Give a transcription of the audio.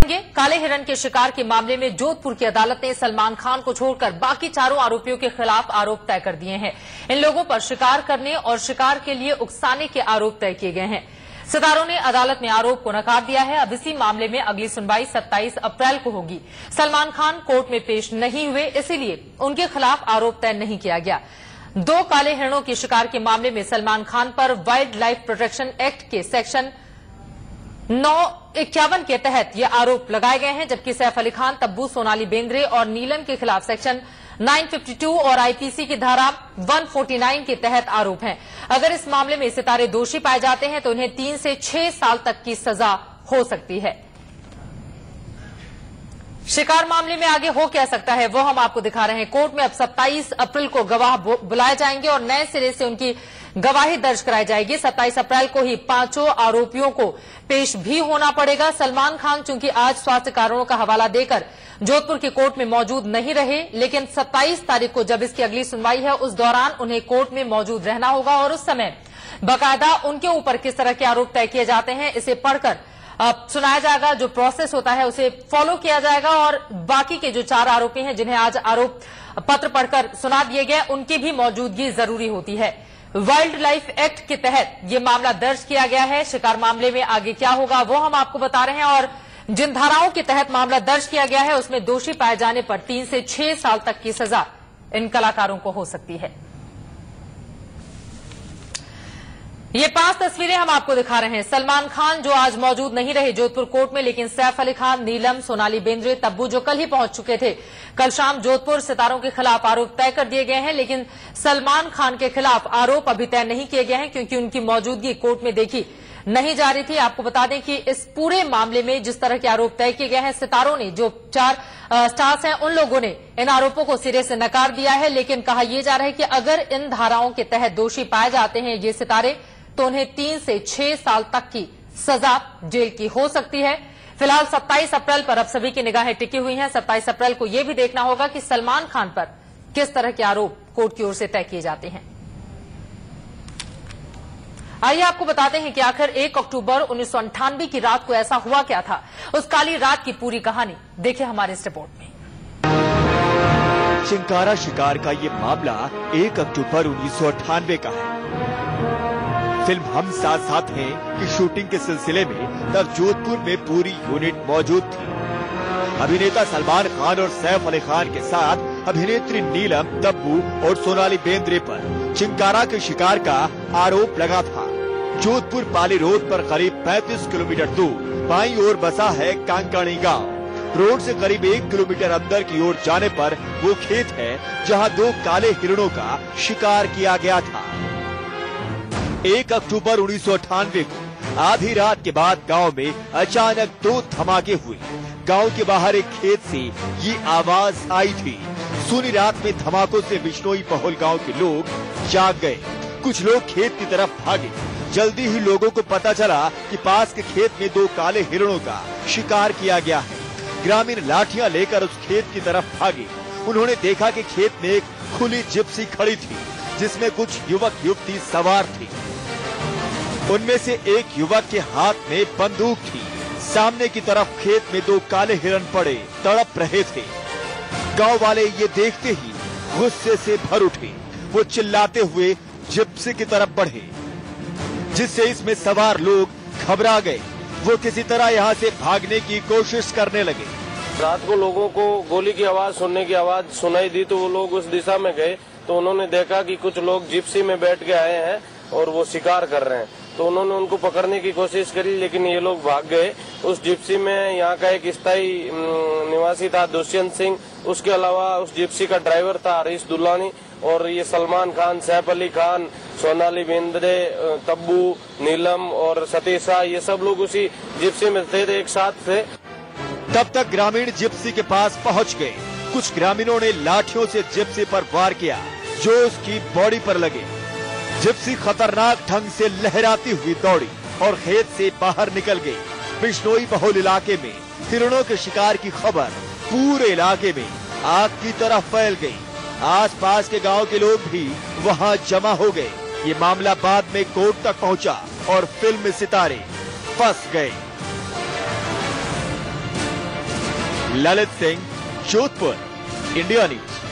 काले हिरण के शिकार के मामले में जोधपुर की अदालत ने सलमान खान को छोड़कर बाकी चारों आरोपियों के खिलाफ आरोप तय कर दिए हैं। इन लोगों पर शिकार करने और शिकार के लिए उकसाने के आरोप तय किए गए हैं। सितारों ने अदालत में आरोप को नकार दिया है। अब इसी मामले में अगली सुनवाई 27 अप्रैल को होगी। सलमान खान कोर्ट में पेश नहीं हुए, इसीलिए उनके खिलाफ आरोप तय नहीं किया गया। 2 काले हिरणों के शिकार के मामले में सलमान खान पर वाइल्ड लाइफ प्रोटेक्शन एक्ट के सेक्शन 951 के तहत ये आरोप लगाए गए हैं, जबकि सैफ अली खान, तब्बू, सोनाली बेंद्रे और नीलम के खिलाफ सेक्शन 952 और आईपीसी की धारा 149 के तहत आरोप हैं। अगर इस मामले में सितारे दोषी पाए जाते हैं तो उन्हें 3 से 6 साल तक की सजा हो सकती है। शिकार मामले में आगे हो क्या सकता है वो हम आपको दिखा रहे हैं। कोर्ट में अब 27 अप्रैल को गवाह बुलाए जाएंगे और नए सिरे से उनकी गवाही दर्ज कराई जाएगी। 27 अप्रैल को ही 5 आरोपियों को पेश भी होना पड़ेगा। सलमान खान चूंकि आज स्वास्थ्य कारणों का हवाला देकर जोधपुर की कोर्ट में मौजूद नहीं रहे, लेकिन 27 तारीख को जब इसकी अगली सुनवाई है उस दौरान उन्हें कोर्ट में मौजूद रहना होगा और उस समय बाकायदा उनके ऊपर किस तरह के आरोप तय किए जाते हैं इसे पढ़कर सुनाया जाएगा। जो प्रोसेस होता है उसे फॉलो किया जाएगा और बाकी के जो 4 आरोपी हैं जिन्हें आज आरोप पत्र पढ़कर सुना दिए गए उनकी भी मौजूदगी जरूरी होती है। वाइल्ड लाइफ एक्ट के तहत ये मामला दर्ज किया गया है। शिकार मामले में आगे क्या होगा वो हम आपको बता रहे हैं और जिन धाराओं के तहत मामला दर्ज किया गया है उसमें दोषी पाए जाने पर 3 से 6 साल तक की सजा इन कलाकारों को हो सकती है। ये 5 तस्वीरें हम आपको दिखा रहे हैं। सलमान खान जो आज मौजूद नहीं रहे जोधपुर कोर्ट में, लेकिन सैफ अली खान, नीलम, सोनाली बेंद्रे, तब्बू जो कल ही पहुंच चुके थे, कल शाम जोधपुर सितारों के खिलाफ आरोप तय कर दिए गए हैं। लेकिन सलमान खान के खिलाफ आरोप अभी तय नहीं किए गए हैं क्योंकि उनकी मौजूदगी कोर्ट में देखी नहीं जा रही थी। आपको बता दें कि इस पूरे मामले में जिस तरह के आरोप तय किए गए हैं, सितारों ने जो 4 स्टार्स हैं उन लोगों ने इन आरोपों को सिरे से नकार दिया है। लेकिन कहा यह जा रहा है कि अगर इन धाराओं के तहत दोषी पाए जाते हैं ये सितारे तो उन्हें 3 से 6 साल तक की सजा जेल की हो सकती है। फिलहाल 27 अप्रैल पर अब सभी की निगाहें टिकी हुई हैं। 27 अप्रैल को यह भी देखना होगा कि सलमान खान पर किस तरह के आरोप कोर्ट की ओर से तय किए जाते हैं। आइए आपको बताते हैं कि आखिर 1 अक्टूबर 1998 की रात को ऐसा हुआ क्या था। उस काली रात की पूरी कहानी देखिए हमारे इस रिपोर्ट में। चिंकारा शिकार का ये मामला 1 अक्टूबर 1998 का है। फिल्म हम साथ साथ हैं की शूटिंग के सिलसिले में तब जोधपुर में पूरी यूनिट मौजूद थी। अभिनेता सलमान खान और सैफ अली खान के साथ अभिनेत्री नीलम, तब्बू और सोनाली बेंद्रे पर चिंकारा के शिकार का आरोप लगा था। जोधपुर पाली रोड पर करीब 35 किलोमीटर दूर बाईं ओर बसा है कांकणी गांव। रोड से करीब 1 किलोमीटर अंदर की ओर जाने पर वो खेत है जहां 2 काले हिरणों का शिकार किया गया था। 1 अक्टूबर 1998 को आधी रात के बाद गांव में अचानक 2 धमाके हुए। गांव के बाहर एक खेत से ये आवाज आई थी। सुनी रात में धमाकों से बिश्नोई पहोल गांव के लोग जाग गए। कुछ लोग खेत की तरफ भागे। जल्दी ही लोगों को पता चला कि पास के खेत में 2 काले हिरणों का शिकार किया गया है। ग्रामीण लाठियां लेकर उस खेत की तरफ भागे। उन्होंने देखा कि खेत में एक खुली जिप्सी खड़ी थी जिसमें कुछ युवक युवती सवार थे। उनमें से एक युवक के हाथ में बंदूक थी। सामने की तरफ खेत में 2 काले हिरण पड़े तड़प रहे थे। गांव वाले ये देखते ही गुस्से से भर उठे। वो चिल्लाते हुए जिप्सी की तरफ बढ़े, जिससे इसमें सवार लोग घबरा गए। वो किसी तरह यहाँ से भागने की कोशिश करने लगे। रात को लोगों को गोली की आवाज सुनने की आवाज सुनाई दी तो वो लोग उस दिशा में गए तो उन्होंने देखा कि कुछ लोग जिप्सी में बैठ के आए हैं और वो शिकार कर रहे हैं। तो उन्होंने उनको पकड़ने की कोशिश करी लेकिन ये लोग भाग गए। उस जिप्सी में यहाँ का एक स्थायी निवासी था दुष्यंत सिंह, उसके अलावा उस जिप्सी का ड्राइवर था हरीश दुल्लानी और ये सलमान खान, सैफ अली खान, सोनाली बेंद्रे, तब्बू, नीलम और सतीशा, ये सब लोग उसी जिप्सी में थे, एक साथ थे। तब तक ग्रामीण जिप्सी के पास पहुँच गए। कुछ ग्रामीणों ने लाठियों से जिप्सी पर वार किया जो उसकी बॉडी पर लगे। जिप्सी खतरनाक ढंग से लहराती हुई दौड़ी और खेत से बाहर निकल गई। बिश्नोई पहोल इलाके में हिरणों के शिकार की खबर पूरे इलाके में आग की तरह फैल गई। आसपास के गांव के लोग भी वहां जमा हो गए। ये मामला बाद में कोर्ट तक पहुंचा और फिल्म सितारे फंस गए। Lalit Singh, Jodhpur, India news.